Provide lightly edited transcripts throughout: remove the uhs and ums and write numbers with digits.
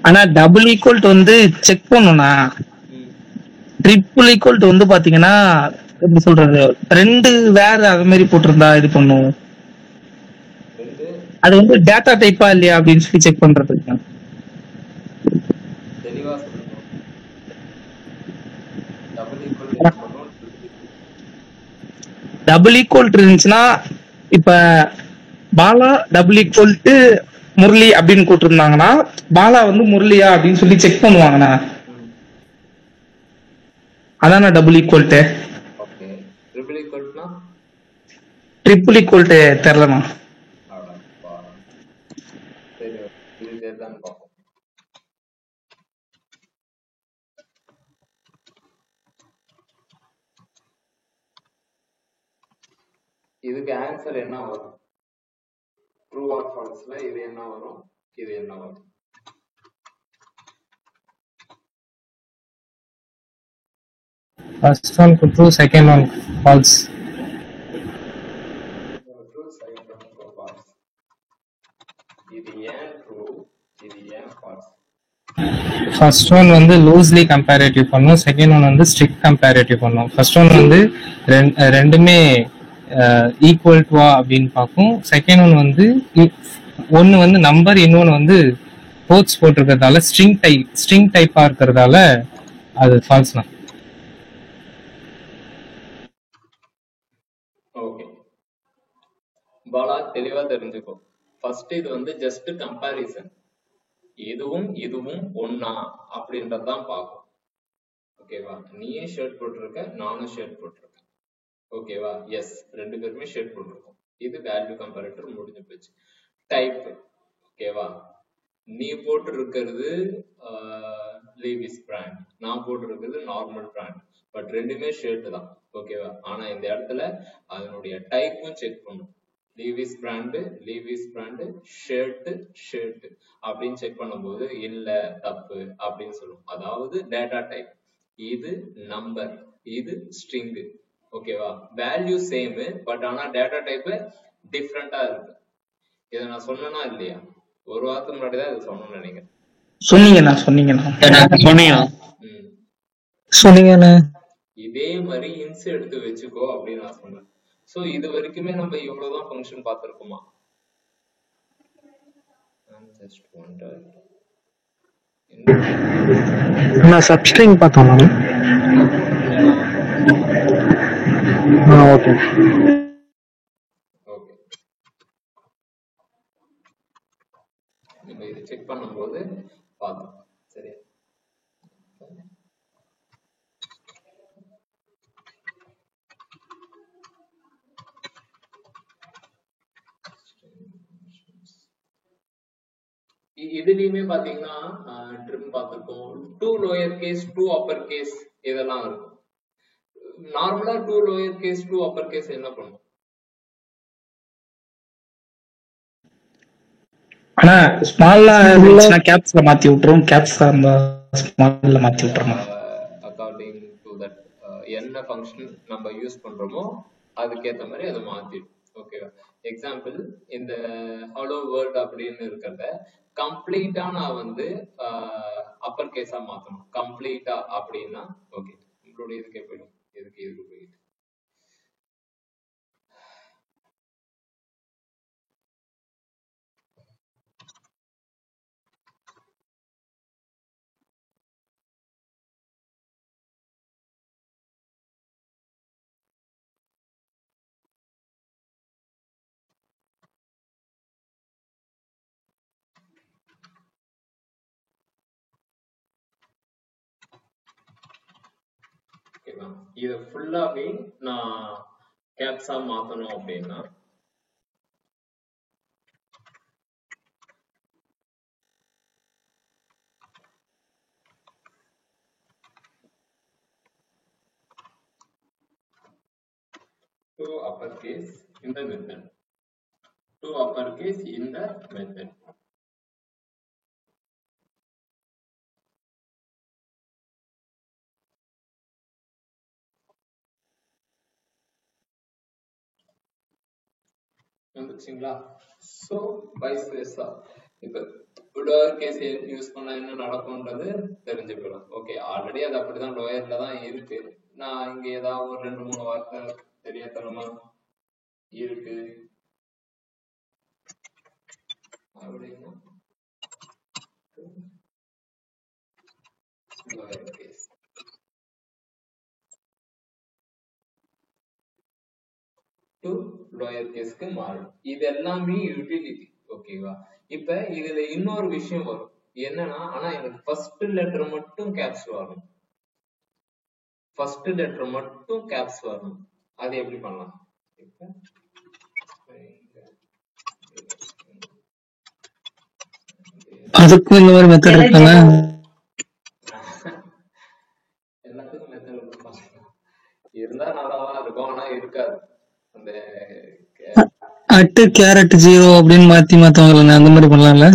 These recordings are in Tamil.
ஆனா டபுள் ஈக்குவல் டு வந்து செக் பண்ணணும்னா ட்ரிபிள் ஈக்குவல் டு வந்து பாத்தீங்கன்னா எப்படி சொல்றது, ரெண்டு வேற அது மாதிரி போட்டிருந்தா இது பண்ணும். ரெண்டு அது வந்து டேட்டா டைப்பா இல்லையா அப்படின்னு சொல்லி செக் பண்றதுக்கு. தெளிவா சொல்லுங்க. டபுள் ஈக்குவல் என்ன பண்ணும், ட்ரிபிள் ஈக்குவல் டபுள் ஈக்குவல் இருந்துச்சுன்னா இப்ப Bala double equal to Murali அப்படின்னு கூட்டிருந்தாங்கன்னா பாலா வந்து முரளியா அப்படின்னு சொல்லி செக் பண்ணுவாங்கண்ணா. அதான double equal to. Okay. Triple ஈக்குவல்னா ட்ரிபிள் ஈக்குவல் டு தெரியலண்ணா. சரி, இது தெரிதான் பார்ப்போம். இதுக்கு ஆன்சர் என்ன வரும்? ட்ரூ ஆர் ஃபால்ஸ்ல இது என்ன வரும், இது என்ன வரும்? First one true, second one false. True, second one false. இது ஏன் ட்ரூ, இது ஏன் ஃபால்ஸ்? First one வந்து loosely comparative பண்ணும், second one வந்து strict comparative பண்ணும். First one வந்து ரெண்டுமே ஈக்குவல் டுவா அப்படின்னு பார்க்கும். செகண்ட் ஒன் வந்து ஒன்னு வந்து நம்பர், இன்னொன்னு வந்து கோட்ஸ் போட்டிருக்கிறதால ஸ்ட்ரிங் டைப்பா இருக்கிறதால அது ஃபால்ஸ் தான். ஓகே பாலா, தெளிவா தெரிஞ்சுக்கோ. ஃபர்ஸ்ட் இது வந்து ஜஸ்ட் கம்பேரிசன், இதுவும் இதுவும் ஒன்னா அப்படின்றதான் பார்க்கும். ஓகேவா? நீயே ஷர்ட் போட்டிருக்க, நானும் ஷர்ட் போட்டிருக்கேன். ஓகேவா? எஸ், ரெண்டு பேருமே ஷர்ட் போட்டிருக்கோம். இது வேல்யூ கம்பேரேட்டர் முடிஞ்சு போச்சு. டைப், ஓகேவா? நீ போட்டு இருக்கிறது லீவிஸ் பிராண்ட், நான் போட்டு இருக்கிறது நார்மல் பிராண்ட், பட் ரெண்டுமே ஷர்ட் தான். ஓகேவா? ஆனா இந்த இடத்துல அதனுடைய டைப்பும் செக் பண்ணும். லீவிஸ் பிராண்டு ஷர்ட் அப்படின்னு செக் பண்ணும்போது இல்ல தப்பு அப்படின்னு சொல்லும். அதாவது டேட்டா டைப், இது நம்பர், இது ஸ்ட்ரிங். ஓகேவா? வேல்யூ சேம், பட் ஆனா டேட்டா டைப் டிஃப்ரெண்டா இருக்கு. இதை நான் சொன்னா இல்லையா? ஒரு வாரத்துக்கு முன்னாடி தான் இதை சொன்னேன்னு நினைக்கிறேன். சொன்னீங்கண்ணா. இதே மாதிரி இன்ஸ் எடுத்து வச்சுக்கோ அப்படின்னு நான் சொன்னேன். சோ இது வரைக்குமே நம்ம இவ்வளவுதான் ஃபங்க்ஷன் பார்த்திருக்கோமா? நான் சப்ஸ்ட்ரிங் பார்த்தோம். ஓகே ஓகே, நம்ம இது செக் பண்ணும்போது பார்த்தோம். சரியா? இதுலயுமே பாத்தீங்கன்னா ட்ரிம் பார்த்திருக்கோம், 2 லோயர் கேஸ் 2 அப்பர் கேஸ் இதெல்லாம் இருக்கும். நார்மலா 2 லோயர் கேஸ் 2 அப்பர் கேஸ் என்ன பண்ணும்? ஆனா ஸ்மால்ல இருந்துச்சுனா கேப்ஸ்ல மாத்தி விட்டுரும், கேப்ஸ்ல இருந்தா ஸ்மால்ல மாத்தி விட்டுறோம். அக்கார்டிங் டு தட் என்ன ஃபங்க்ஷன் நம்ம யூஸ் பண்றோமோ அதுக்கேற்ற மாதிரி அதை மாத்திடும். ஓகேவா? எக்ஸாம்பிள், இந்த ஹலோ வேர்ல்ட் அப்படின்னு இருக்கிறத கம்ப்ளீட்டா நான் வந்து அப்பர் கேஸா மாத்தணும். கம்ப்ளீட்டா அப்படின்னா ஓகே, உங்களுடைய இதுக்கே போயிடும், இதுக்கு போயிடும். இத ஃபுல்லாவே நான் கேப்ஸா மாத்தணும் அப்படின்னா to uppercase in the method, to uppercase in the method. வந்துச்சுங்களா? So vice versa. இப்ப லோயர் கேஸ் யூஸ் பண்ணா என்ன நடக்கும்ன்றது தெரிஞ்சுக்கலாம். ஓகே, ஆல்ரெடி அது அப்படிதான் லோயர்ல தான் இருக்கு. நான் இங்க ஏதாவது ஒரு 2-3 வார்த்தை தெரியாதனமா இருக்கு அப்படின்னா லோயர் கேஸ் டு லோயர் கேஸ்க்கு மாறும். இது எல்லாமே யூட்டிலிட்டி. ஓகேவா? இப்ப இதுல இன்னொரு விஷயம் வரும் என்னன்னா, ஆனா எனக்கு ஃபர்ஸ்ட் லெட்டர் மட்டும் கேப்ஸ் வரும். ஃபர்ஸ்ட் லெட்டர் மட்டும் கேப்ஸ் வரும். அது எப்படி பண்ணலாம்? அதுக்கும் இந்த மாதிரி மெத்தட் இருக்காங்க. எல்லாத்துக்கும் மெத்தட் இருந்தா நல்லாதான் இருக்கும், ஆனா இருக்காது. அந்த அட்டு கேரட் 0 அப்படின்னு மாத்தவங்கள அந்த மாதிரி பண்ணலாம்ல?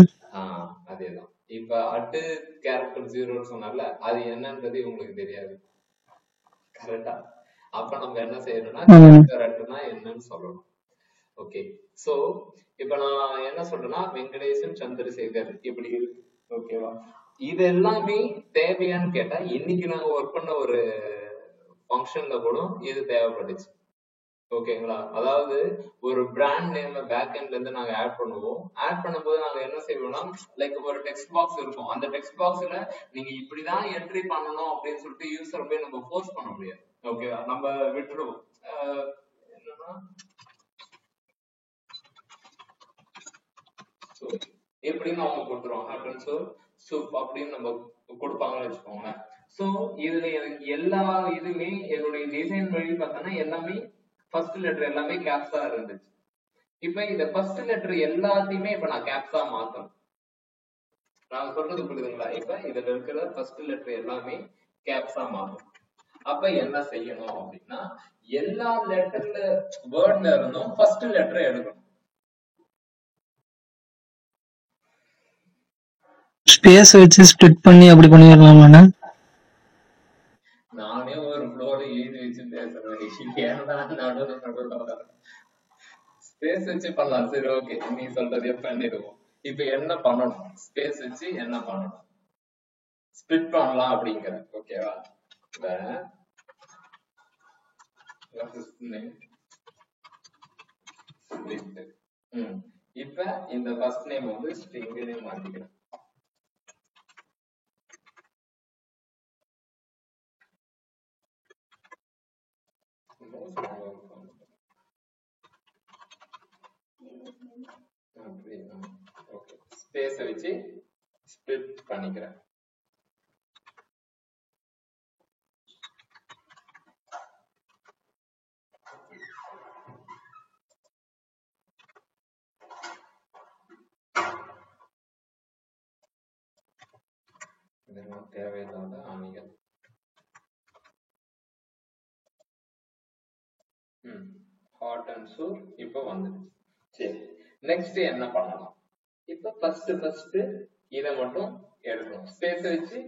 அதேதான். இப்ப அட்டு கேரக்டர் 0 சொன்னால அது என்னன்றது உங்களுக்கு தெரியாது, கரெக்டா? அப்ப நம்ம என்ன செய்யணும்னா கேரக்டர் அட்டுனா என்னன்னு சொல்லணும். ஓகே, சோ இப்ப நான் என்ன சொல்றேன்னா வெங்கடேசன் சந்திரசேகர் இப்படி இருக்கு. ஓகேவா? இது எல்லாமே தேவையான்னு கேட்டா இன்னைக்கு நாங்க ஒர்க் பண்ண ஒரு ஃபங்க்ஷன்ல கூட இது தேவைப்பட்டுச்சு. ஓகேங்களா? அதாவது ஒரு பிராண்ட் நேம் பேக் எண்ட்ல இருந்து நாங்க ஆட் பண்ணுவோம். ஆட் பண்ணும்போது நாங்க என்ன செய்வோம்னா லைக் ஒரு டெக்ஸ்ட் பாக்ஸ் இருக்கும். அந்த டெக்ஸ்ட் பாக்ஸ்ல நீங்க இப்படிதான் என்ட்ரி பண்ணணும் அப்படின்னு சொல்லிட்டு யூசர் போய் நம்ம ஃபோர்ஸ் பண்ண முடியாது. ஓகேவா? நம்ம விட்டுருவோம். என்னன்னா எப்படின்னு அவங்க கொடுத்துருவாங்க. ஹாட் சூப் அப்படின்னு நம்ம கொடுப்பாங்கன்னு வச்சுக்கோங்க. சோ இதுல எனக்கு எல்லா இதுமே என்னுடைய டிசைன் வழி பார்த்தோன்னா எல்லாமே ஃபர்ஸ்ட் லெட்டர் எல்லாமே கேப்ஸா இருந்துச்சு. இப்ப இந்த ஃபர்ஸ்ட் லெட்டர் எல்லாத்தையுமே இப்ப நான் கேப்ஸா மாத்தணும். நான் சொல்றது புரியுதுங்களா? இப்ப இதுல இருக்கிற ஃபர்ஸ்ட் லெட்டர் எல்லாமே கேப்ஸா மாத்தணும். அப்ப என்ன செய்யணும் அப்படின்னா எல்லா லெட்டர்ல வேர்ட்ல இருந்தும் ஃபர்ஸ்ட் லெட்டர் எடுக்கணும். ஸ்பேஸ் வச்சு ஸ்ப்ளிட் பண்ணி அப்படி பண்ணிடலாமா? நானே ஒரு ஃப்ளோல எழுதி வச்சு பேசுறேன். ஸ்பேஸ் வச்சு பண்ணலாம். சரி, ஓகே, நீ சொல்றதே பண்ணிடுவோம். இப்ப என்ன பண்ணணும்? ஸ்பேஸ் வச்சு என்ன பண்ணணும்? ஸ்ப்ளிட் பண்ணலாம் அப்படிங்கிற. ஓகேவா? இப்ப இந்த ஃபர்ஸ்ட் நேம் வந்து ஸ்ட்ரிங்னே மாத்திக்கிறேன். ஸ்பேஸ் வச்சு ஸ்ப்ளிட் பண்ணிக்கிறேன். இதெல்லாம் தேவையில்லாத ஆணிகள். ஹாட் அண்ட் சூர் இப்ப வந்துடுச்சு. சரி, நெக்ஸ்ட் என்ன பண்ணலாம்? இப்ப ஃபர்ஸ்ட் இதை மட்டும் எடுக்கணும். ஸ்பேஸ் வச்சு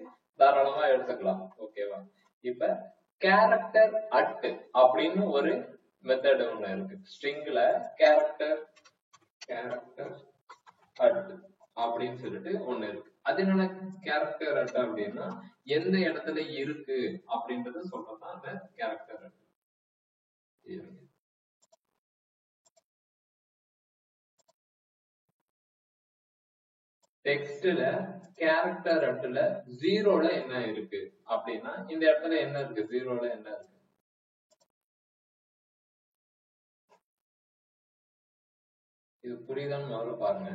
தாராளமா எடுத்துக்கலாம். ஓகேவா? இப்ப கேரக்டர் அட் அப்படின்னு ஒரு மெத்தட் ஒண்ணு இருக்கு. ஸ்ட்ரிங்ல கேரக்டர் அட் அப்படின்னு சொல்லிட்டு ஒண்ணு இருக்கு. அது என்ன கேரக்டர் அட் அப்படின்னா எந்த இடத்துல இருக்கு அப்படின்றத சொல்றதுதான் அந்த கேரக்டர் அட். டெக்ஸ்ட்ல கேரக்டர் அட்ல 0ல என்ன இருக்கு அப்படின்னா இந்த இடத்துல என்ன இருக்கு? 0ல என்ன இருக்கு? இது புரியுதான்னு முதல்ல பாருங்க.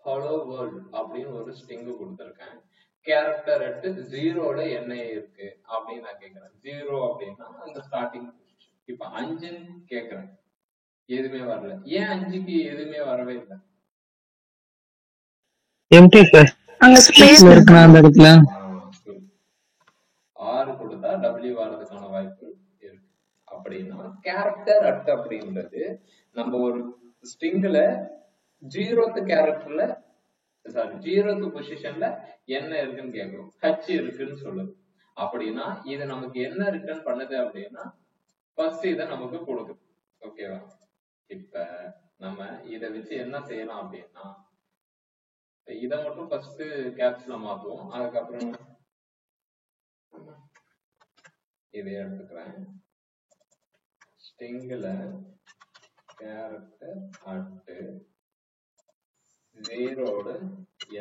ஹலோ வேர்ல்ட் அப்படின்னு ஒரு ஸ்ட்ரிங் கொடுத்திருக்கேன். கேரக்டர் அட் 0ல என்ன இருக்கு அப்படின்னு நான் கேட்கிறேன். 0 அப்படின்னா அந்த ஸ்டார்டிங் பொசிஷன். இப்ப 5ன்னு கேட்கிறேன், எதுவுமே வரல. ஏன் 5க்கு எதுவுமே வரவே இல்லை? எம்டி சார், அங்க ஸ்பேஸ் இருக்குனா அந்த இடத்துல 6 கொடுத்தா W வரதுக்கான வாய்ப்பு இருக்கு. அப்படின்னா கேரக்டர் அட் அப்படின்றது நம்ம ஒரு ஸ்ட்ரிங்ல 0th கேரக்டர்ல சாரி 0th பொசிஷன்ல என்ன இருக்குன்னு கேட்கிறோம். H இருக்குன்னு சொல்லுது. அப்படின்னா இது நமக்கு என்ன ரிட்டர்ன் பண்ணுது அப்படின்னா ஃபர்ஸ்ட் இதை நமக்கு கொடுக்குது. ஓகேவா? இப்ப நம்ம இதை வச்சு என்ன செய்யலாம் அப்படின்னா இதை மட்டும் ஃபர்ஸ்ட் கேப்ஸ்ல மாத்துவோம். அதுக்கப்புறம் இதை எடுத்துக்கிறேன். ஸ்ட்ரிங்ல கேரக்டர் அட்டு 0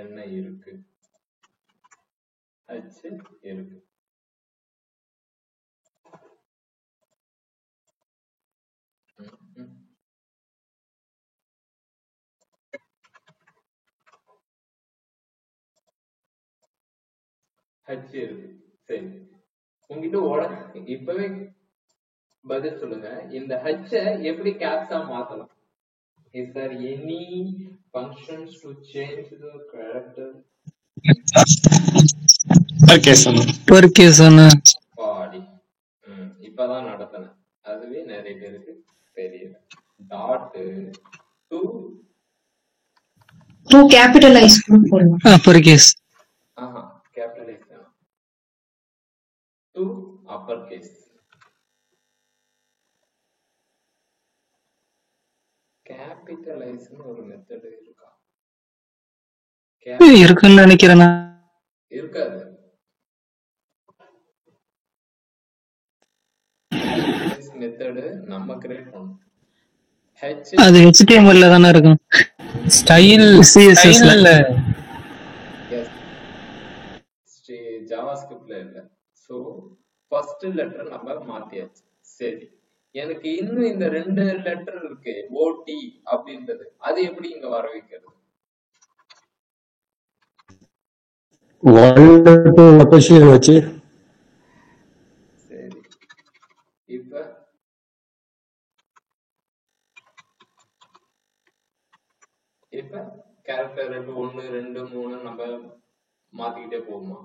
என்ன இருக்கு, h இருக்கு. h இருக்கு. சரி, உங்ககிட்ட இப்பவே பதில் சொல்லுங்க. இந்த h எப்படி கேப்ஸா மாத்தலாம்? Is there any functions to change the character? per case அண்ணா. பாடி இப்பதான் நடத்தினேன். அதுவே நிறைய பேருக்கு தெரியல. டாட் டூ கேபிட்டலைஸ் போடணும். per case. கேபிட்டலைஸ் வேணும். To upper case. கேபிட்டலைஸ்னு ஒரு மெத்தட் இருக்கா? இருக்குன்னு நினைக்கிறேன். இருக்காது. மெத்தட் நம்ம கிரியேட் பண்ணோம். அது HTML ல தான இருக்கும். ஸ்டைல் CSS ல ஜாவாஸ்கிரிப்ட்ல இல்ல. சோ ஃபர்ஸ்ட் லெட்டர் நம்ம மாத்தியாச்சு. சரி, எனக்கு இன்னும் இந்த 2 லெட்டர் இருக்கு ஓடி அப்படின்றது, அது எப்படி இங்க வர வைக்கிறது? வச்சு சரி, இப்ப கேரக்டர் 1 2 3 நம்ம மாத்திக்கிட்டே போகுமா?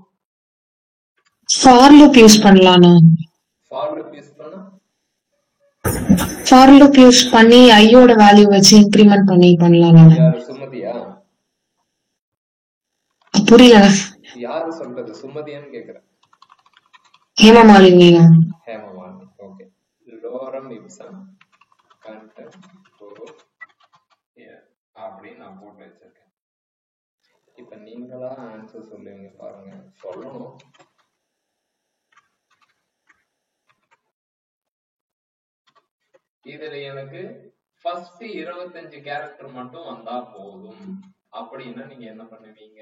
ஃபார் லூப் யூஸ் பண்ணலாம்னா, ஃபார் லூப் யூஸ் பண்ணா ஃபார் லூப் யூஸ் பண்ணி ஐயோட வேல்யூ வச்சு இன்கிரிமெண்ட் பண்ணலாம். சுமதியா? புரியல. யாரு சொல்றது? சுமதியான்னு கேக்குறேன். ஹேமமாலினி. ஹேமமாலினி. ஓகே. லோரம் இப்சம் கண்டென்ட் அப்படின்னு நான் போட்டு வச்சிருக்கேன். இப்ப நீங்களா ஆன்சர் சொல்லுவீங்க பாருங்க. சொல்லணும். இதுல எனக்கு ஃபர்ஸ்ட் 25 கேரக்டர் மட்டும் வந்தா போதும் அப்படின்னா நீங்க என்ன பண்ணுவீங்க?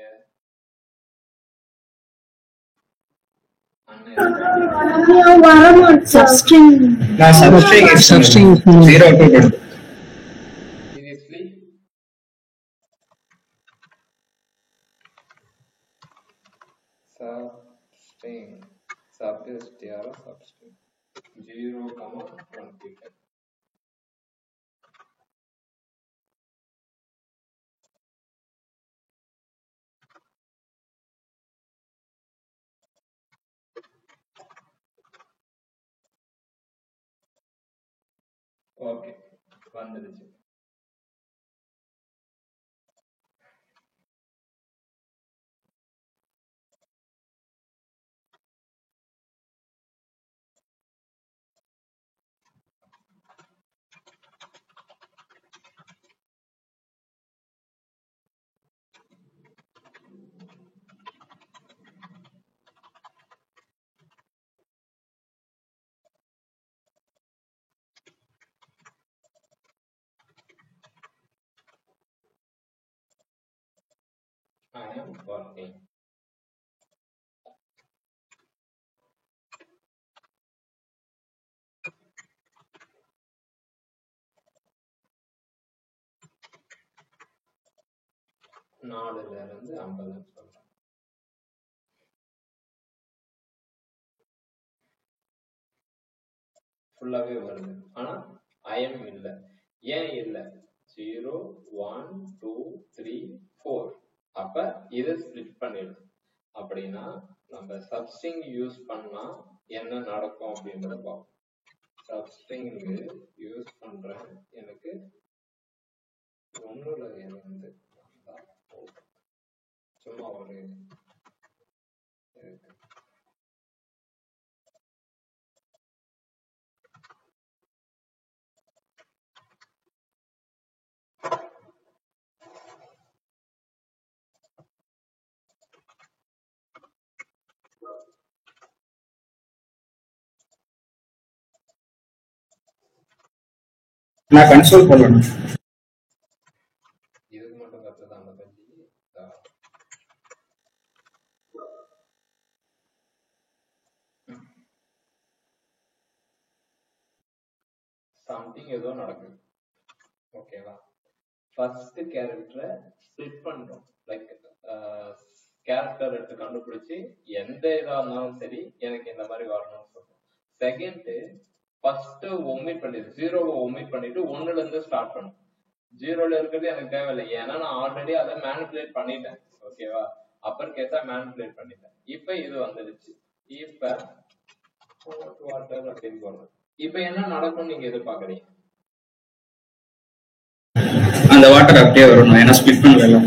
Seriously? Substring 0,25. ஓகே, வந்துடுச்சு. I am working. நாலுல இருந்து 50 சொல்றேன். ஃபுல்லாவே வருது. ஆனா ஐஎம் இல்ல. ஏன் இல்ல? 0 1 2 3 4. அப்ப இதை ஸ்பிளிட் பண்ணிடும். அப்படின்னா நம்ம சப்ஸ்ட்ரிங் யூஸ் பண்ணா என்ன நடக்கும் அப்படின்றத பார்ப்போம். சப்ஸ்ட்ரிங் யூஸ் பண்றேன். எனக்கு ஒண்ணுல இருந்து சும்மா ஒரு நான் கன்சோல் பண்ணணும். இதுக்கு மட்டும் கத்துதான் அந்த பத்தி சம்திங் ஏதோ நடக்குது. ஓகேவா? ஃபர்ஸ்ட் கேரக்டரை ஸ்பிளிட் பண்றோம். லைக் கேரக்டர் எடுத்து கண்டுபிடிச்சு எந்த இதா இருந்தாலும் சரி எனக்கு இந்த மாதிரி வரணும்னு சொல்றோம். செகண்ட் ஃபர்ஸ்ட் ஒமிட் பண்ணிட்டு ஜீரோவை ஒமிட் பண்ணிட்டு ஒன்னுல இருந்து ஸ்டார்ட் பண்ணும். ஜீரோல இருக்கிறது எனக்கு தேவையில்லை, ஏன்னா நான் ஆல்ரெடி அதை மேனிபுலேட் பண்ணிட்டேன். ஓகேவா? அப்பர் கேஸா மேனிபுலேட் பண்ணிட்டேன். இப்ப இது வந்துடுச்சு. இப்ப வாட்டர் அப்படின்னு போடுறேன். இப்ப என்ன நடக்கும் நீங்க எதிர்பார்க்கறீங்க? அந்த வாட்டர் அப்படியே வரணும், ஏன்னா ஸ்பிட் பண்ணல.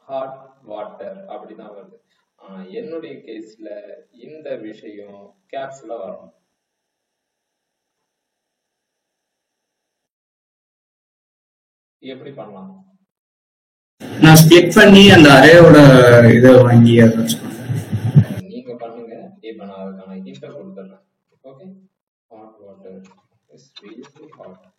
ஹாட் வாட்டர் அப்படிதான் வருது. என்னுடைய கேஸ்ல இந்த விஷயம் கேப்ஸ்ல வரணும். எப்படி பண்ணலாம்? நான் ஸ்பிளிட் பண்ணி அந்த அரேயோட இதை வாங்கி அதை வச்சுக்கணும். நீங்க பண்ணுங்க. இப்ப நான் அதுக்கான ஹிண்ட கொடுத்துறேன். Okay, hot water is really hot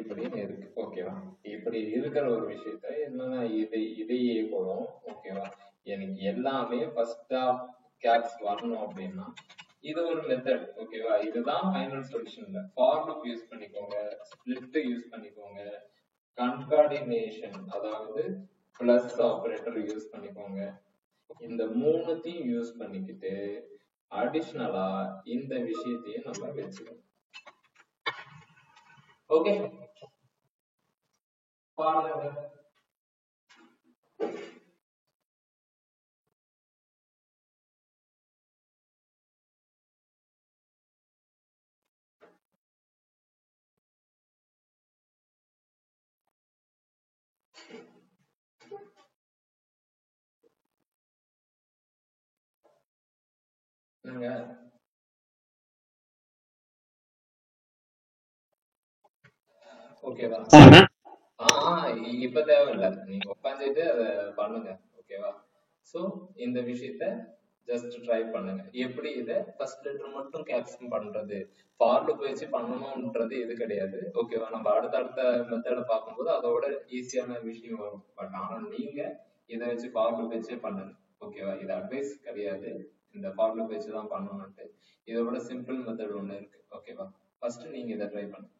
இப்படின்னு இருக்கு. ஓகேவா? இப்படி இருக்கிற ஒரு விஷயத்த என்னன்னா இதையே போடும். ஓகேவா? எனக்கு எல்லாமே ஃபர்ஸ்டா கேப்ஸ் வரணும் அப்படின்னா இது ஒரு மெத்தட். ஓகேவா? இதுதான் ஃபைனல் சொல்யூஷன்ல. ஃபார் லூப் யூஸ் பண்ணிக்கோங்க, ஸ்பிளிட் யூஸ் பண்ணிக்கோங்க, கன்கார்டினேஷன் அதாவது பிளஸ் ஆபரேட்டர் யூஸ் பண்ணிக்கோங்க. இந்த மூணுத்தையும் யூஸ் பண்ணிக்கிட்டு அடிஷனலா இந்த விஷயத்தையும் நம்ம வச்சுக்கணும். ஓகே, பாருங்க. ஓகேவா? இப்ப தேவையில்லை, நீங்க உட்காந்துட்டு அதை பண்ணுங்க. ஓகேவா? சோ இந்த விஷயத்த ஜஸ்ட் ட்ரை பண்ணுங்க. எப்படி இதை ஃபர்ஸ்ட் லெட்டர் மட்டும் கேப்சன் பண்றது, ஃபார் லூப் வச்சு பண்ணணும்ன்றது இது கிடையாது. ஓகேவா? நம்ம அடுத்தடுத்த மெத்தட பார்க்கும்போது அதோட ஈஸியான விஷயம் வரும். பட் ஆனா நீங்க இதை வச்சு ஃபார் லூப் வச்சே பண்ணுங்க. ஓகேவா? இது அட்வைஸ் கிடையாது, இந்த ஃபார் லூப் வச்சு தான் பண்ணணும்ட்டு. இதோட சிம்பிள் மெத்தட் ஒண்ணு இருக்கு. ஓகேவா? ஃபர்ஸ்ட் நீங்க இதை ட்ரை பண்ணுங்க.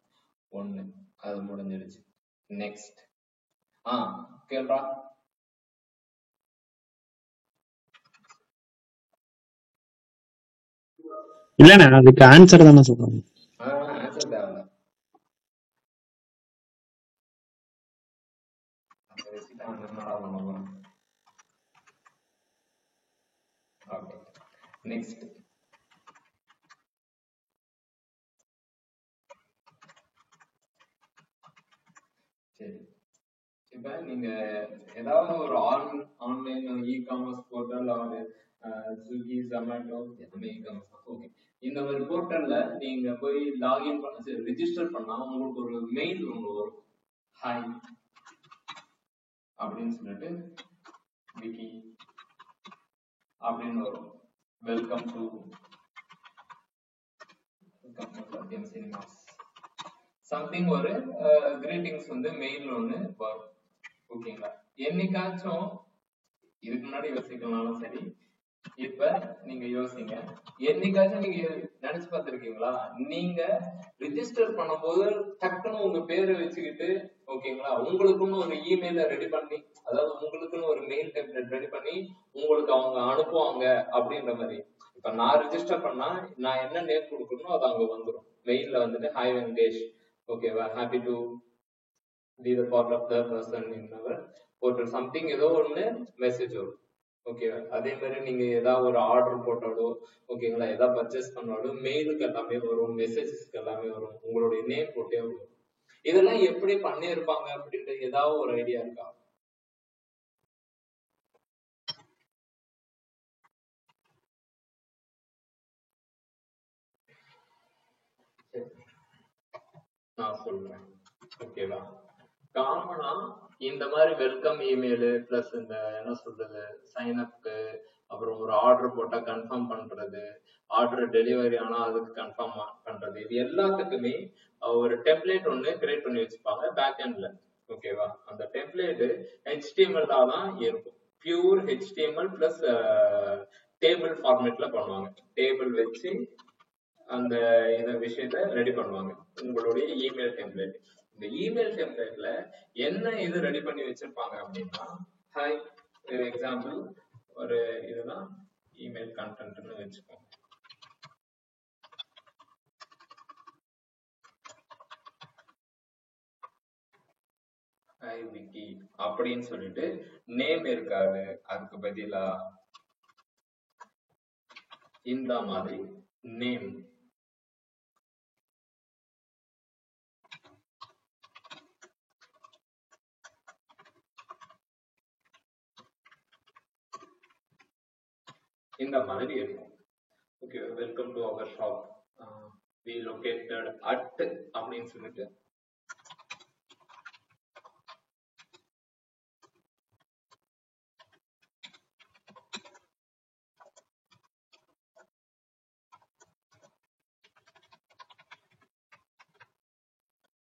ஒண்ணு அது முடிஞ்சிடுச்சு. நெக்ஸ்ட் கேள்றா. இல்லண்ணா அதுக்கு ஆன்சர் தானே சொல்றாங்க. ஆன்சர் தேவை. Okay, next. சரி, இப்ப நீங்க ஏதாவது ஒரு ஆன்லைன் இ காமர்ஸ் போர்ட்டல் ஒரு ஸ்விக்கி, ஜொமேட்டோ, எதுவுமே இ காமர்ஸ். ஓகே, இந்த ஒரு போர்ட்டல்ல நீங்க போய் லாகின் பண்ண ரிஜிஸ்டர் பண்ணா உங்களுக்கு ஒரு மெயில் ஒன்று வரும். ஹாய் அப்படின்னு சொல்லிட்டு விக்கி அப்படின்னு வரும். வெல்கம் டு சினிமாஸ் சம்திங் ஒரு கிரீட்டிங்ஸ் வந்து மெயில் ஒன்று வரும். ஓகேங்களா? என்னைக்காச்சும் இதுக்கு முன்னாடி யோசிக்கலாம்னாலும் சரி, இப்ப நீங்க யோசிங்க. என்னைக்காச்சும் நீங்க நினைச்சு பார்த்திருக்கீங்களா, நீங்க ரிஜிஸ்டர் பண்ணும்போது டக்குன்னு உங்க பேரை வச்சுக்கிட்டு, ஓகேங்களா, உங்களுக்குன்னு ஒரு இமெயில ரெடி பண்ணி, அதாவது உங்களுக்குன்னு ஒரு மெயில் டெம்ப்ளேட் ரெடி பண்ணி உங்களுக்கு அவங்க அனுப்புவாங்க அப்படின்ற மாதிரி. இப்ப நான் ரிஜிஸ்டர் பண்ணா நான் என்ன நேம் கொடுக்கணும் அது அங்க வந்துடும். மெயில்ல வந்துட்டு ஹாய் வெங்கடேஷ், ஓகேவா, happy to be the part of the person in our portal something ஏதோ ஒண்ணு மெசேஜ் வரும். ஓகேவா? அதே மாதிரி நீங்க ஏதாவது ஒரு ஆர்டர் போட்டாலோ, ஓகேங்களா, ஏதாவது பர்ச்சேஸ் பண்ணாலும் மெயிலுக்கு எல்லாமே வரும், மெசேஜஸ்க்கு எல்லாமே வரும், உங்களுடைய நேம் போட்டே வரும். இதெல்லாம் எப்படி பண்ணியிருப்பாங்க அப்படின்ற ஏதாவது ஒரு ஐடியா இருக்கா? நான் சொல்றேன். ஓகேவா? காமனா இந்த மாதிரி வெல்கம் இமெயில் பிளஸ் இந்த என்ன சொல்றது சைன் அப்க்கு அப்புறம் ஒரு ஆர்டர் போட்டா கன்ஃபார்ம் பண்றது, ஆர்டர் டெலிவரி ஆனா அதுக்கு கன்ஃபார்ம் பண்றது, இது எல்லாத்துக்குமே ஒரு டெம்ப்ளேட் ஒண்ணு கிரியேட் பண்ணி வச்சுப்பாங்க பேக் எண்ட்ல. ஓகேவா? அந்த டெம்ப்ளேட் HTML தான் இருக்கும். பியூர் HTML பிளஸ் டேபிள் ஃபார்மேட்ல பண்ணுவாங்க. டேபிள் வச்சு அந்த இந்த விஷயத்த ரெடி பண்ணுவாங்க. உங்களுடைய இமெயில் டெம்ப்ளேட். இந்த இமெயில் டெம்ப்ளேட்ல என்ன இது ரெடி பண்ணி வச்சிருப்பாங்க அப்படின்னா, ஹாய் எக்ஸாம்பிள் ஒரு இதுதான் இமெயில் கண்டென்ட்னு வச்சுக்கோங்க. ஹாய் விக்கி அப்படின்னு சொல்லிட்டு நேம் இருக்காது, அதுக்கு பதிலா இந்த மாதிரி நேம் இந்த மாதிரி இருக்கும். Okay, welcome to our shop, we located at அப்படின்னு சொல்லிட்டு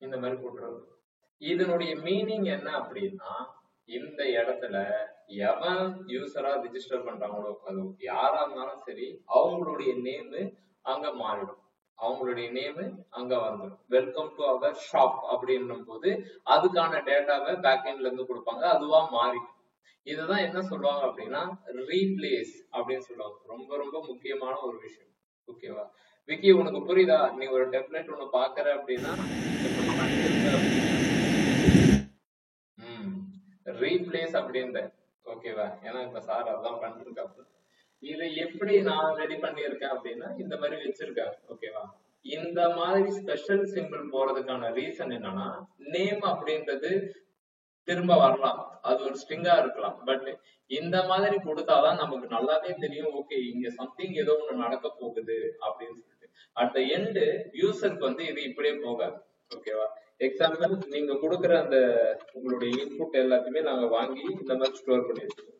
இந்த மாதிரி போட்டுருவோம். இதனுடைய மீனிங் என்ன அப்படின்னா, இந்த இடத்துல எவன் யூசரா ரிஜிஸ்டர் பண்றாங்களோ, அது யாரா இருந்தாலும் சரி, அவங்களுடைய நேமு அங்க மாறிடும். அவங்களுடைய நேமு அங்க வந்துடும். வெல்கம் டு அவர் ஷாப் அப்படின்னும் போது அதுக்கான டேட்டாவை பேக்எண்ட்ல இருந்து கொடுப்பாங்க, அதுவா மாறிடும். இதுதான் என்ன சொல்லுவாங்க அப்படின்னா ரீப்ளேஸ் அப்படின்னு சொல்லுவாங்க. ரொம்ப ரொம்ப முக்கியமான ஒரு விஷயம். ஓகேவா விக்கி, உனக்கு புரியுதா? நீ ஒரு டெம்ப்ளேட் ஒண்ணு பாக்குற அப்படின்னா ரீப்ளேஸ் அப்படின்ற, ஓகேவா? ஏன்னா இப்ப சார் அதான் பண்ணிருக்காங்க. இதை எப்படி நான் ரெடி பண்ணியிருக்கேன் அப்படின்னா இந்த மாதிரி வச்சிருக்காங்க. ஓகேவா? இந்த மாதிரி ஸ்பெஷல் சிம்பிள் போறதுக்கான ரீசன் என்னன்னா, நேம் அப்படின்றது திரும்ப வரலாம், அது ஒரு ஸ்ட்ரிங்கா இருக்கலாம். பட் இந்த மாதிரி கொடுத்தாதான் நமக்கு நல்லாவே தெரியும், ஓகே இங்க சம்திங் ஏதோ ஒண்ணு நடக்க போகுது அப்படின்னு சொல்லிட்டு. அட் த எண்ட் யூசருக்கு வந்து இது இப்படியே போகாது. ஓகேவா? எக்ஸாம்பிள், நீங்க கொடுக்குற அந்த உங்களுடைய இன்புட் எல்லாத்தையுமே நாங்க வாங்கி இந்த மாதிரி ஸ்டோர் பண்ணி வச்சிருக்கோம்.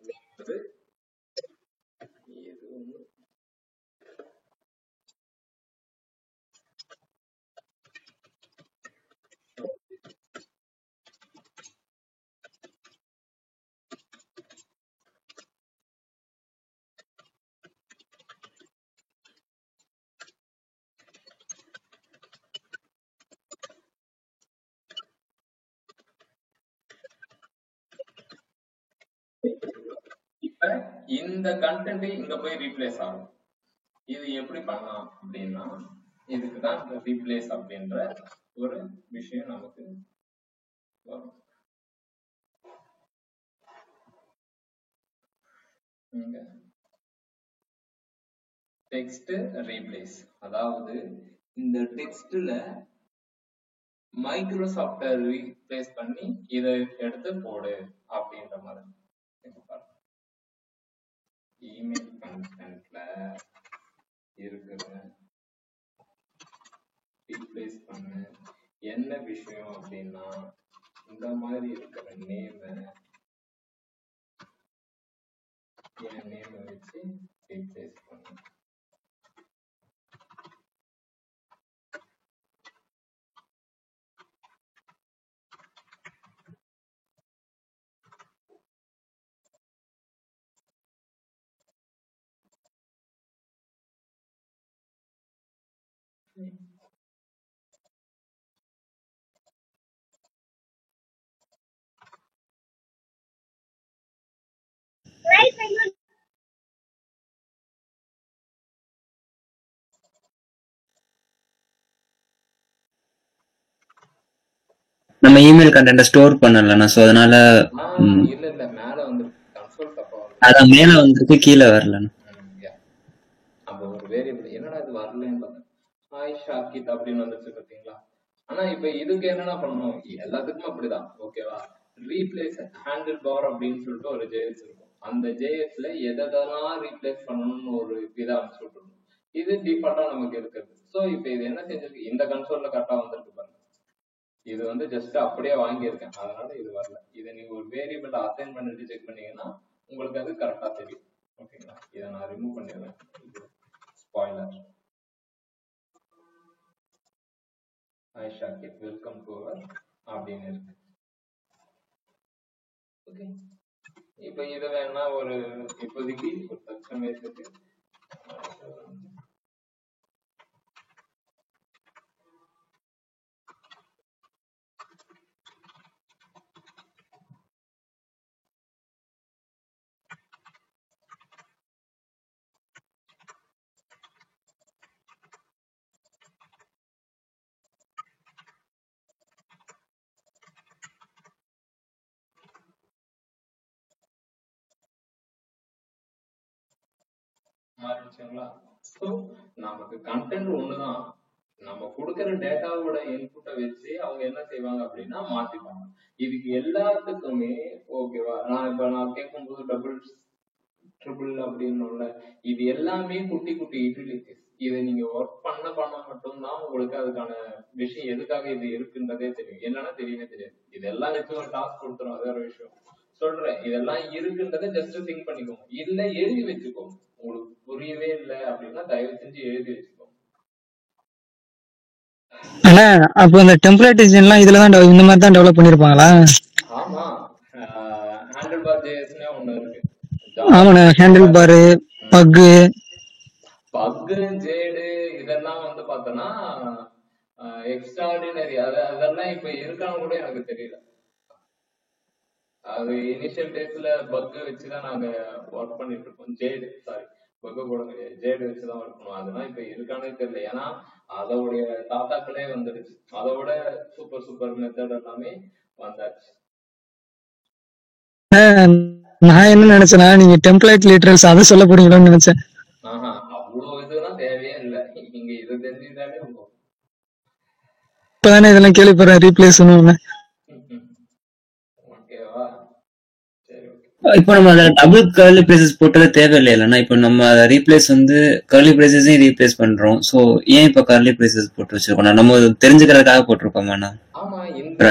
இப்ப இந்த கண்டென்ட் இங்க போய் ரீப்ளேஸ் ஆகும். இது எப்படி பண்ணலாம் அப்படின்னா, இதுக்குதான் இந்த ரீப்ளேஸ் அப்படின்ற ஒரு விஷயம் நமக்கு வரும். டெக்ஸ்ட் ரீப்ளேஸ், அதாவது இந்த டெக்ஸ்ட்ல மைக்ரோசாஃப்ட ரீப்ளேஸ் பண்ணி இதை எடுத்து போடு அப்படின்ற மாதிரி. இமெயில் கண்டென்ட்ல இருக்கிற ரீப்ளேஸ் பண்ணு என்ன விஷயம் அப்படின்னா, இந்த மாதிரி இருக்கிற நேம் வச்சு ரீப்ளேஸ் பண்ணு. நம்ம இமெயில் கண்டென்ட் ஸ்டோர் பண்ணலண்ணா, சோ அதனால இல்ல இல்ல மேல வந்து கன்சோல் தப்பா வந்து அதான் மேல வந்துட்டு கீழே வரலண்ணா. அப்ப ஒரு வேரியபிள் என்னடா இது வரலன்னு பார்த்தேன், ஹாய் ஷாக்கித் அப்படின்னு வந்துச்சு பாத்தீங்களா? ஆனா இப்ப இதுக்கு என்னன்னா பண்ணணும், எல்லாத்துக்கும் அப்படிதான். ஓகேவா? ரீப்ளேஸ் ஹேண்டில் பவர் அப்படின்னு சொல்லிட்டு ஒரு JS இருக்கும். அந்த JSல எதெல்லாம் ரீப்ளேஸ் பண்ணணும்னு ஒரு இதை அமைச்சு விட்டுருணும். இது டிஃபால்ட்டா நமக்கு இருக்குது. சோ இப்ப இது என்ன செஞ்சிருக்கு, இந்த கன்சோல்ல கரெக்டா வந்திருக்கு பாருங்க. இது வந்து ஜஸ்ட் அப்படியே வாங்கியிருக்கேன், அதனால இது வரல. இதை நீங்க ஒரு வேரியபிள் அசைன் பண்ணிட்டு செக் பண்ணீங்கன்னா உங்களுக்கு அது கரெக்டா தெரியும். ஓகேங்களா? இதை நான் ரிமூவ் பண்ணிடுறேன். Spoiler. Hi Shakib, welcome to our அப்படின்னு இருக்கு. ஓகே, இப்போ இதை வேணா ஒரு இப்போதைக்கு ஒரு தற்சமயத்துக்கு மாறிடுச்சுங்களா? ஸோ நமக்கு கண்டென்ட் ஒண்ணுதான், நம்ம கொடுக்குற டேட்டாவோட இன்புட்டை வச்சு அவங்க என்ன செய்வாங்க அப்படின்னா மாத்திப்பாங்க. இதுக்கு எல்லாத்துக்குமே ஓகேவா, நான் கேட்கும்போது டபுள் ட்ரிபிள் அப்படின்னு இது எல்லாமே குட்டி குட்டி யூட்டிலிட்டிஸ். இதை நீங்க ஒர்க் பண்ண மட்டும்தான் உங்களுக்கு அதுக்கான விஷயம் எதுக்காக இது இருக்குன்றதே தெரியும். என்னன்னா தெரியவே தெரியாது. இதெல்லாம் வச்சு ஒரு டாஸ்க் கொடுத்துரும், அது ஒரு விஷயம் சொல்றேன். இதெல்லாம் இருக்குன்றதை ஜஸ்ட் திங்க் பண்ணிக்கோங்க, இல்ல எழுதி வச்சுக்கோங்க. உங்களுக்கு புரியவே இல்லை அப்படின்னா தயவு செஞ்சு எழுதி வச்சுக்கோங்க. ஆனா அப்போ இந்த டெம்ப்ளேட் டிசைன்லாம் இதுலதான் இந்த மாதிரி தான் டெவலப் பண்ணிருப்பாங்களா? ஆமா, ஹேண்டில் பார் ஜேஎஸ்னே ஒண்ணு இருக்கு. ஆமாண்ணே, ஹேண்டில் பாரு, பக்கு ஜேடு இதெல்லாம் பார்த்தோன்னா எக்ஸ்ட்ராடினரி. அதெல்லாம் இப்ப இருக்கான்னு கூட எனக்கு தெரியல. அது இனிஷியல் டேஸ்ல பக் வச்சுதான் நாங்க ஒர்க் பண்ணிட்டு இருக்கோம். பக் கூட கிடையாது, ஜேடு வச்சுதான் ஒர்க் பண்ணுவோம். அதெல்லாம் இப்ப இருக்கானே தெரியல. ஏன்னா அதோடைய தாத்தாக்களே வந்துடுச்சு, அதோட சூப்பர் மெத்தட் எல்லாமே வந்தாச்சு. நான் என்ன நினைச்சேன்னா நீங்க டெம்ப்ளேட் லிட்டரல்ஸ் அதை சொல்ல போறீங்களோன்னு நினைச்சேன். அவ்வளவு இதுதான் தேவையே இல்லை, நீங்க இதை தெரிஞ்சுக்கிட்டாலே இப்பதானே இதெல்லாம் கேள்விப்படுறேன், ரீப்ளேஸ் ஓகேவா? இப்போ நம்ம அதை டபுள் கர்லி பிரேசஸ் போட்டது தேவையில்லைன்னா, இப்போ நம்ம அதை ரீப்ளேஸ் கர்லி பிரேசஸையும் ரீப்ளேஸ் பண்றோம். ஸோ ஏன் இப்போ கர்லி பிரேசஸ் போட்டு வச்சிருக்கோம்? நம்ம தெரிஞ்சுக்கிறதுக்காக போட்டிருக்கோமாண்ணா? ஆமா, இந்த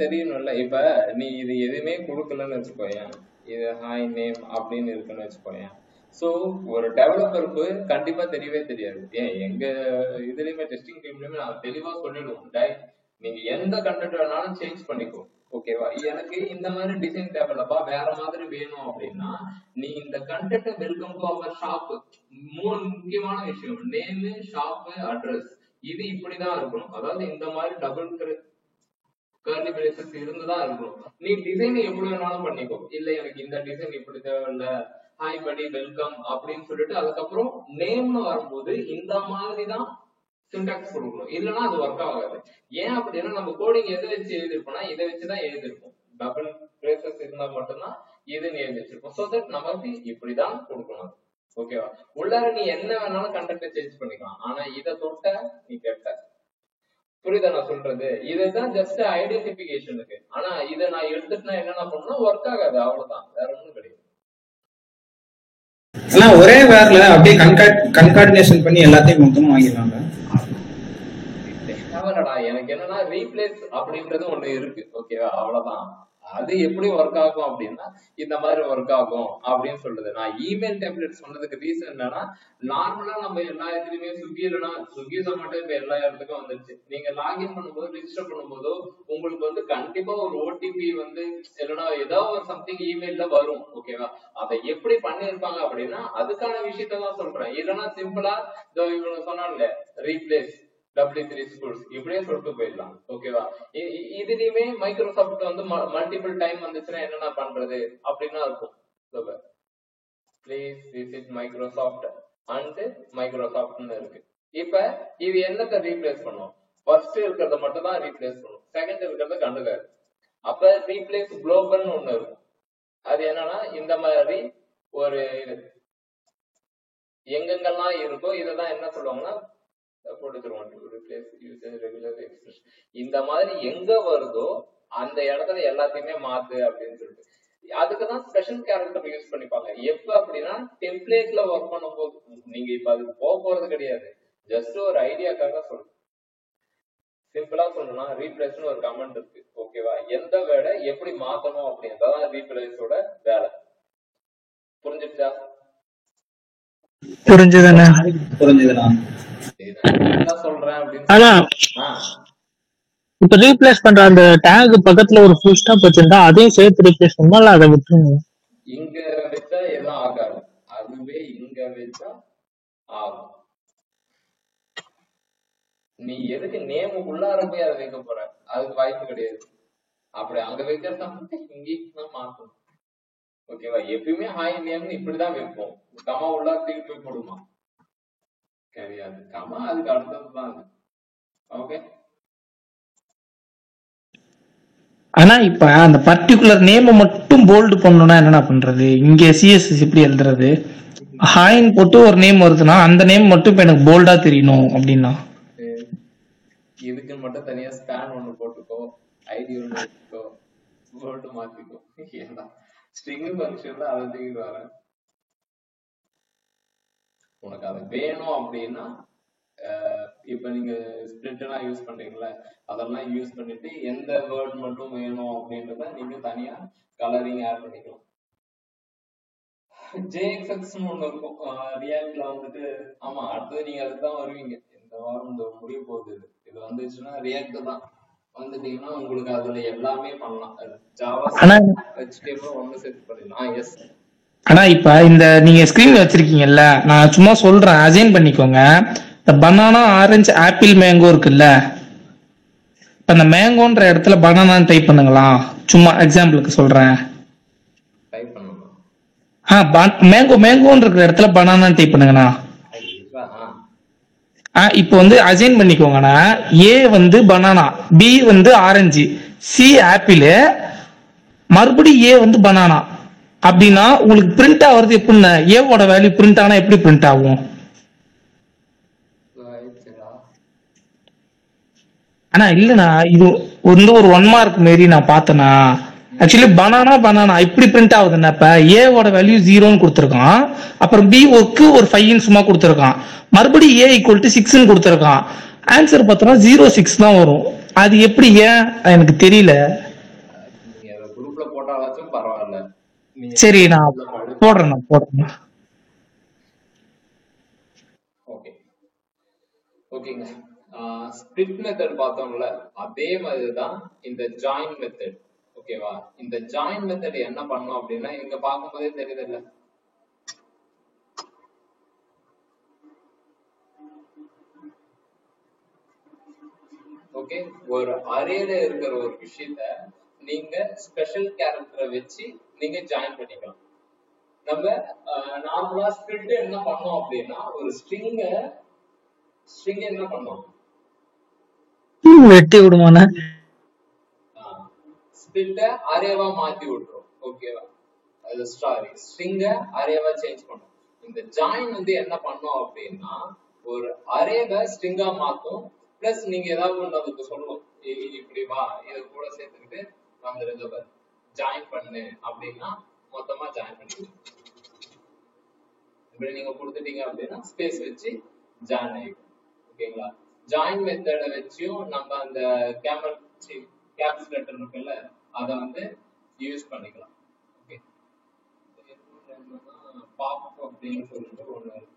தெரியணும்ல. இப்ப நீ இது எதுவுமே கொடுக்கலன்னு வச்சுக்கோயேன், இது ஹாய் நேம் அப்படின்னு இருக்குன்னு வச்சுக்கோயேன். சோ ஒரு டெவலப்பருக்கு கண்டிப்பா தெரியவே தெரியாது. ஏன் எங்க இதுலயுமே டெஸ்டிங் டீம்லயுமே நான் தெளிவா சொல்லிடுவோம், நீங்க எந்த கண்டென்ட் வேணாலும் சேஞ்ச் பண்ணிக்கோ, ஓகேவா? எனக்கு இந்த மாதிரி டிசைன் தேவையில்லப்பா, வேற மாதிரி வேணும் அப்படின்னா நீ இந்த content welcome to our shop, 3 முக்கியமான விஷயம், நேம், ஷாப், அட்ரஸ், இது இப்படிதான் இருக்கணும். அதாவது இந்த மாதிரி டபுள் கர்லி பிரேசஸ் இருந்துதான் இருக்கணும். நீ டிசைன் எப்படி வேணாலும் பண்ணிக்கோ. இல்ல எனக்கு இந்த டிசைன் இப்படி தேவையில்ல, ஹாய் படி வெல்கம் அப்படின்னு சொல்லிட்டு அதுக்கப்புறம் நேம்னு வரும்போது இந்த மாதிரிதான் சின்டாக்ஸ் கொடுக்கணும். இல்லைன்னா அது ஒர்க் ஆகாது. ஏன் அப்படின்னா நம்ம கோடிங் எதை வச்சு எழுதிருப்போம்னா இதை வச்சுதான் எழுதிருப்போம். டபுள் பிரேசஸ் இருந்தா மட்டும்தான் இதுன்னு எழுதி வச்சிருப்போம். சோ தட் நமக்கு இப்படிதான் கொடுக்கணும், ஓகேவா? உள்ளார நீ என்ன வேணாலும் கண்டென்ட் சேஞ்ச் பண்ணிக்கலாம். ஆனா இதை தொட்ட நீ கெட்ட. புரியுதா நான் சொல்றது? இதுதான் ஜஸ்ட் ஐடென்டிபிகேஷனுக்கு. ஆனா இதை நான் எடுத்துட்டுனா என்னென்ன பண்ணணும், ஒர்க் ஆகாது, அவ்வளவுதான், வேற ஒண்ணும் கிடையாது. ஆனா ஒரே வேர்ல அப்படியே கன்கார்டினேஷன் பண்ணி எல்லாத்தையும் மொத்தமா வாங்கிடலாங்க. எனக்கு என்னன்னா ரீப்ளேஸ் அப்படின்றது ஒண்ணு இருக்கு, ஓகேவா? அவ்வளவுதான். அது எப்படி ஒர்க் ஆகும் அப்படின்னா இந்த மாதிரி ஒர்க் ஆகும் அப்படின்னு சொல்றது. நான் இமெயில் டெம்ப்ளேட் சொன்னதுக்கு ரீசன் என்னன்னா, நார்மலா நம்ம எல்லா இடத்துலயுமே ஸ்விக்கி ஜொமேட்டோ இப்ப எல்லா இடத்துக்கும் வந்துருச்சு. நீங்க லாகின் பண்ணும்போது ரிஜிஸ்டர் பண்ணும்போதோ உங்களுக்கு கண்டிப்பா ஒரு ஓடிபி இல்லைன்னா ஏதோ ஒரு சம்திங் இமெயில்ல வரும், ஓகேவா? அதை எப்படி பண்ணிருப்பாங்க அப்படின்னா அதுக்கான விஷயத்தான் சொல்றேன். இல்லைன்னா சிம்பிளா இவங்க சொன்னாங்க ரீப்ளேஸ் W3 schools இப்படியே சொல்லிட்டு போயிடலாம், ஓகேவா? இதுலயுமே மைக்ரோசாஃப்ட் மல்டிபிள் டைம் வந்துச்சுன்னா என்னென்ன பண்றது அப்படின்னா இருக்கும். பிளீஸ் விசிட் மைக்ரோசாஃப்ட் அண்ட் மைக்ரோசாஃப்ட்னு இருக்கு. இப்ப இது என்னத்தை ரீப்ளேஸ் பண்ணும்? ஃபர்ஸ்ட் இருக்கிறத மட்டும் தான் ரீப்ளேஸ் பண்ணும், செகண்ட் இருக்கிறத கண்டுக்காது. அப்ப ரீப்ளேஸ் குளோபல்னு ஒண்ணு இருக்கும். அது என்னன்னா இந்த மாதிரி ஒரு எங்கெங்கெல்லாம் இருக்கோ இதைதான் என்ன சொல்லுவாங்கன்னா இந்த மாதிரி எங்க வருதோ அந்த இடத்துல எல்லாத்தையுமே மாத்து அப்படின்னு சொல்லிட்டு அதுக்குதான் ஸ்பெஷல் கேரக்டர் யூஸ் பண்ணிப்பாங்க. எப்ப அப்படின்னா டெம்ப்ளேட்ல ஒர்க் பண்ணும்போது. நீங்க இப்ப அதுக்கு போக போறது கிடையாது, ஜஸ்ட் ஒரு ஐடியாக்காக சொல்றேன். சிம்பிளா சொல்லணும்னா ரீப்ளேஸ்னு ஒரு கமெண்ட் இருக்கு, ஓகேவா? எந்த வேர்டை எப்படி மாத்தணும் அப்படின்றதான் ரீப்ளேஸோட வேலை. புரிஞ்சிருச்சா? புரிஞ்சுதானே? புரிஞ்சுதுண்ணா. என்ன சொல்றேன் அப்படின்னு ஆனா இப்ப ரீப்ளேஸ் பண்ற அந்த டேக் பக்கத்துல ஒரு ஃபுல் ஸ்டாப் வச்சிருந்தா அதையும் சேர்த்து ரீப்ளேஸ் பண்ணுமா இல்ல அதை விட்டுருங்க? இங்க வச்சா எதுவும் ஆகாது, அதுவே இங்க வச்சா ஆகும். நீ எதுக்கு நேம் உள்ளார போய் அதை வைக்க போற? அதுக்கு வாய்ப்பு கிடையாது. அப்படி அங்க வைக்கிறதா இங்கேயும் தான் மாத்தணும். ஓகேவா? எப்பயுமே ஹாய் நேம்னு இப்படிதான் வைப்போம். கமா உள்ளார தூக்கி போய் போடுமா? கிடையாது. கமா அதுக்கு அடுத்ததுதான் அது. ஓகே. ஆனா இப்ப அந்த பர்டிகுலர் நேமை மட்டும் போல்டு பண்ணணும்னா என்னடா பண்றது? இங்க சிஎஸ்எஸ் எப்படி எழுதுறது? ஹாயின் போட்டு ஒரு நேம் வருதுன்னா அந்த நேம் மட்டும் இப்ப எனக்கு போல்டா தெரியணும் அப்படின்னா இதுக்கு மட்டும் தனியா ஸ்பேன் ஒண்ணு போட்டுக்கோ, ஐடி ஒண்ணு வச்சுக்கோ, போல்டு மாத்திக்கோ. ஏன்னா ஸ்ட்ரிங் ஃபங்க்ஷன்ல அதை தூக்கிட்டு வரேன். உனக்கு அது வேணும் அப்படின்னா இப்ப நீங்க ஸ்பிரிண்ட் எல்லாம் யூஸ் பண்றீங்களா, அதெல்லாம் யூஸ் பண்ணிட்டு எந்த வேர்ட் மட்டும் வேணும் அப்படின்றத நீங்க தனியா கலரிங் ஆட் பண்ணிக்கலாம். ஜேஎக்ஸ்எக்ஸ்னு ஒண்ணு இருக்கும் ரியாக்ட்ல வந்துட்டு. ஆமா, அடுத்தது நீங்க அதுதான் வருவீங்க. இந்த வாரம் இந்த முடிய போகுது. இது வந்துச்சுன்னா ரியாக்ட் தான் வந்துட்டீங்கன்னா உங்களுக்கு அதுல எல்லாமே பண்ணலாம். ஜாவா HTML ஒண்ணு சேர்த்து பண்ணிடலாம். எஸ். ஆனா இப்ப இந்த நீங்க ஸ்கிரீன் வச்சிருக்கீங்கல்ல, நான் சும்மா சொல்றேன், அசைன் பண்ணிக்கோங்க. இந்த பனானா, ஆரஞ்சு, ஆப்பிள், மேங்கோ இருக்குல்ல, இப்ப இந்த மேங்கோன்ற இடத்துல பனானான்னு டைப் பண்ணுங்களா. சும்மா எக்ஸாம்பிளுக்கு சொல்றேன். டைப் பண்ணணும். மேங்கோ மேங்கோன்ற இருக்கிற இடத்துல பனானான்னு டைப் பண்ணுங்கண்ணா. இப்போ வந்து அசைன் பண்ணிக்கோங்கண்ணா. ஏ வந்து பனானா, பி வந்து ஆரஞ்சு, சி ஆப்பிள், மறுபடியும் ஏ வந்து பனானா அப்படின்னா உங்களுக்கு பிரிண்ட் ஆகுறது எப்படின்னா, ஏவோட வேல்யூ பிரிண்ட் ஆனா எப்படி பிரிண்ட் ஆகும்? ஆனா இல்லண்ணா, இது வந்து ஒரு 1 மார்க் மாரி நான் பார்த்தேன்னா. ஆக்சுவலி பனானா பனானா இப்படி பிரிண்ட் ஆகுதுன்னா, இப்ப ஏவோட வேல்யூ 0ன்னு கொடுத்துருக்கான், அப்புறம் பி ஒர்க்கு ஒரு 5 சும்மா கொடுத்துருக்கான், மறுபடியும் ஏ ஈக்குவல் டு 6ன்னு கொடுத்துருக்கான். ஆன்சர் பார்த்தோம்னா 06 தான் வரும். அது எப்படி? ஏன் எனக்கு தெரியல. குரூப்ல போட்டாலும் பரவாயில்ல. சரி, நான் போடுறேன். ஓகே ஓகேங்க. ஸ்பிளிட் மெத்தட் பார்த்தோம்ல, அதே மாதிரிதான் இந்த ஜாயின் மெத்தட். ஓகேவா? இந்த ஜாயின் மெத்தட் என்ன பண்ணோம் அப்படின்னா, இங்க பார்க்கும்போதே தெரியுது இல்ல, ஓகே, ஒரு அரேல இருக்கிற ஒரு விஷயத்த நீங்க ஸ்பெஷல் கேரக்டரை வச்சு நீங்க ஜாயின் பண்ணிக்கலாம். நம்ம நார்மலா ஸ்பிளிட் என்ன பண்ணோம் அப்படின்னா, ஒரு ஸ்ட்ரிங் என்ன பண்ணோம், வெட்டி விடுமான ஸ்பிளிட்ட அரேவா மாத்தி விட்டுரும். ஓகேவா? அது ஸ்ட்ரிங்க அரேவா சேஞ்ச் பண்ணும். இந்த ஜாயின் வந்து என்ன பண்ணோம் அப்படின்னா, ஒரு அரேவை ஸ்ட்ரிங்கா மாத்தும். பிளஸ் நீங்க ஏதாவது ஒண்ணு அதுக்கு சொல்லணும், இப்படி வா, இதை கூட சேர்த்துக்கிட்டு வந்துருங்க ஜாயின் பண்ணு அப்படின்னா மொத்தமா ஜாயின் பண்ணிடுவோம். இப்படி நீங்க கொடுத்துட்டீங்க அப்படின்னா ஸ்பேஸ் வச்சு ஜாயின் ஆயிடும். ஓகேங்களா? ஜாயின் மெத்தட வச்சும் நம்ம அந்த கேப்ஸ் லெட்டர் இருக்குல்ல, அதை வந்து யூஸ் பண்ணிக்கலாம். ஓகே, பாப் அப்படின்னு சொல்லிட்டு ஒண்ணு இருக்கு.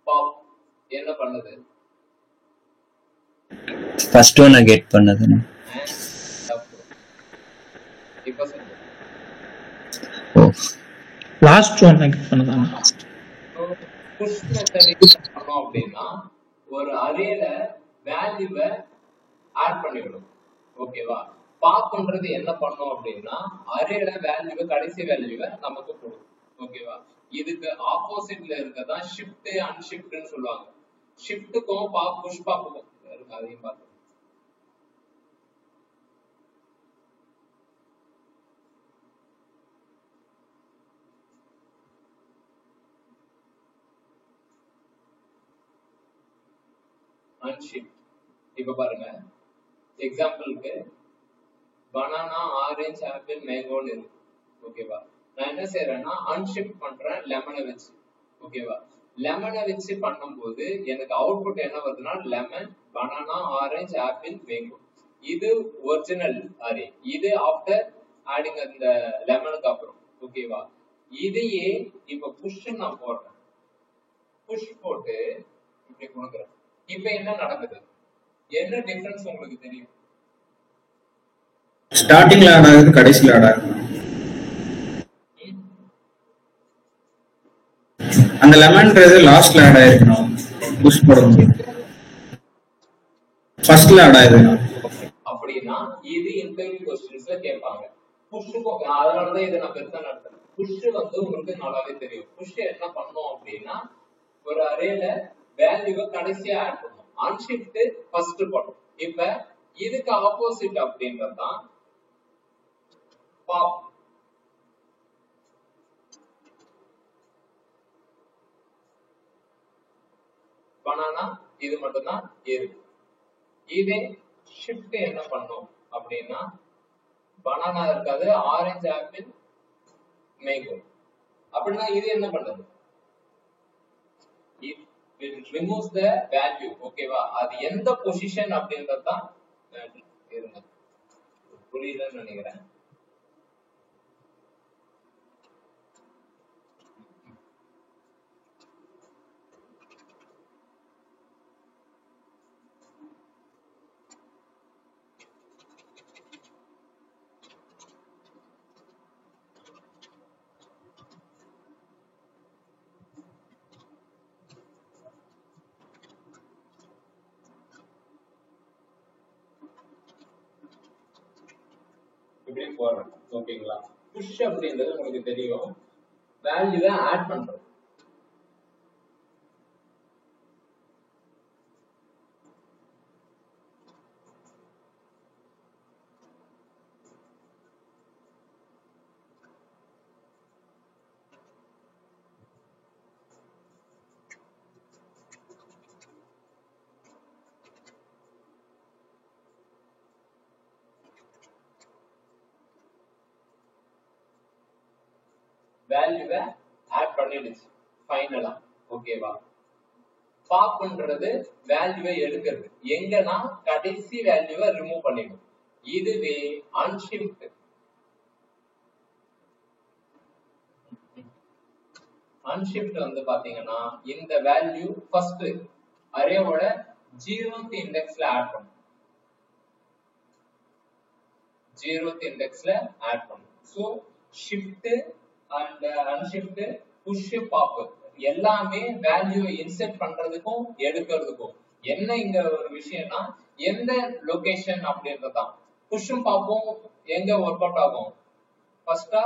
பாப் என்ன பண்ணுது? ஃபர்ஸ்ட் ஒன் கெட் பண்ணது. இப்ப சொல்லுங்க. லாஸ்ட் ஒன் கெட் பண்ணதா? புஷ் மெத்தட் பண்ணோம் அப்படின்னா, ஒரு அரேல வேல்யூவை ஆட் பண்ணிவிடும். ஓகேவா? பாப்ன்றது என்ன பண்ணோம் அப்படின்னா, அரேல வேல்யூவை, கடைசி வேல்யூவை நமக்கு கொடுக்கும். ஓகேவா? இதுக்கு ஆப்போசிட்ல இருக்கதான் ஷிஃப்ட் அன்ஷிஃப்ட்னு சொல்லுவாங்க. ஷிஃப்ட்டுக்கும் பாப் புஷ் பாப்புக்கும் இருக்கு, அதையும் பார்த்து. அன்ஷிஃப்ட் இப்ப பாருங்க, எக்ஸாம்பிளுக்கு பனானா, ஆரஞ்சு, ஆப்பிள், மேங்கோன்னு இருக்கு. ஓகேவா? நான் என்ன செய்யறேன்னா அன்ஷிஃப்ட் பண்றேன் லெமனை வச்சு. ஓகேவா? லெமனை வச்சு பண்ணும்போது எனக்கு அவுட்புட் என்ன வருதுன்னா lemon, banana, orange, apple, mango. இது ஒரிஜினல் அரே, இது ஆஃப்டர் ஆடிங் அந்த லெமனுக்கு அப்புறம். ஓகேவா? இதையே இப்ப புஷ் நான் போடுறேன், புஷ் போட்டு இப்படி கொடுக்குறேன். இப்ப என்ன நடக்குது, என்ன டிஃபரன்ஸ் உங்களுக்கு தெரியும்? ஸ்டார்டிங்ல ஆட் ஆகுது, கடைசியில ஆட் ஆகுது. அந்த லெமன்ன்றது லாஸ்ட்ல ஆட் ஆயிருக்கணும், புஷ் போட முடியும். ஃபர்ஸ்ட்ல ஆட் ஆகுது. அப்படின்னா இது இன்டர்வியூ क्वेश्चंसல கேட்பாங்க. புஷ் அதனாலதான் இதை நான் பெருசா நடத்துறேன். புஷ் வந்து உங்களுக்கு நல்லாவே தெரியும். புஷ் என்ன பண்ணோம் அப்படின்னா, ஒரு அரேல வேல்யூவை கடைசியா ஆட் பண்ணும், அன்ஷிஃப்ட் ஃபர்ஸ்ட் பண்ணும். இப்ப இதுக்கு ஆப்போசிட் அப்படின்றதுதான் பாப். பனானா இது மட்டும்தான் இருக்கு. இதே ஷிஃப்ட் என்ன பண்ணும் அப்படின்னா, பனானா இருக்காது, ஆரஞ்சு, ஆப்பிள், மேங்கோ. அப்படின்னா இது என்ன பண்ணுது, it removes the value. ஓகேவா? அது எந்த பொசிஷன் அப்படின்றது தான் இருங்க, புரியுதுன்னு நினைக்கிறேன். இப்படி போடுறேன். ஓகேங்களா? புஷ் அப்படின்றது உங்களுக்கு தெரியும், வேல்யூவை ஆட் பண்றது. வேல்யூவை ஆட் பண்ணிடுச்சு ஃபைனலா. ஓகேவா? பாப்ன்றது வேல்யூவை எடுக்கிறது, எங்கன்னா கடைசி வேல்யூவை ரிமூவ் பண்ணிடும். இதுவே அன்ஷிஃப்ட், அன்ஷிஃப்ட் வந்து பாத்தீங்கன்னா இந்த வேல்யூ ஃபர்ஸ்ட் அரேவோட 0th இண்டெக்ஸ்ல ஆட் பண்ணும், 0th இண்டெக்ஸ்ல ஆட் பண்ணும். So shift and unshift, push, pop எல்லாமே வேல்யூவை இன்செர்ட் பண்றதுக்கும் எடுக்கிறதுக்கும். என்ன இங்க ஒரு விஷயம்னா, எந்த லொகேஷன் அப்படின்றதுதான். புஷ்ஷும் பாப்பும் எங்க ஒர்க் அவுட் ஆகும், ஃபர்ஸ்டா